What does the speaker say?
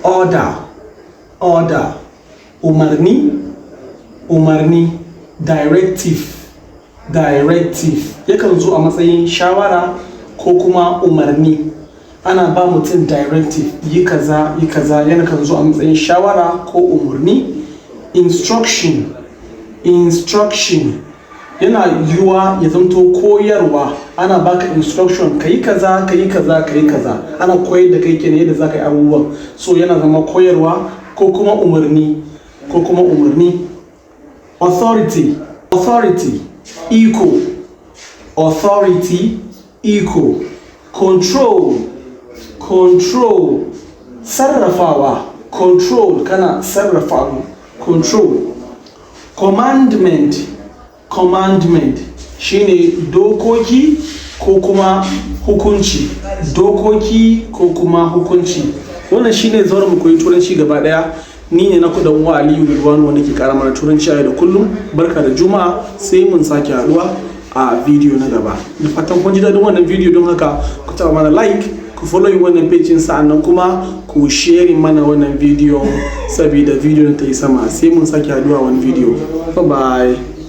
order, umarni, directive, yakan zo a matsayin shawara ko kuma umarni. Ana ba mutum directive, yi kaza, yana kan zo a matsayin shawara ko umarni. Instruction, yana yiwuwa ya zanto koyarwa. Ana baka instruction, kayi kaza. Ana koyar da kai kenan yadda zaka yi abubuwan. So yana zama koyarwa ko kuma umarni. Authority, iko. Control, sarrafawa. Control, kana sarrafa. Control. Commandment shine dokoki ko kuma hukunci. Wannan shine zaura mu koyi turanci gaba daya. Ni ne naku dan uwa Aliyu Ridwan wanda ke kara mana turanci a da kullum. Barka da Juma'a, sai mun sake haduwa a video na gaba. Da fatan kun ji dadin wannan video, don haka ku taba mana like, ku follow wannan page sa'annan kuma ku share mana wannan video saboda video ta yi sama. Sai mun sake haduwa wani video. Bye bye.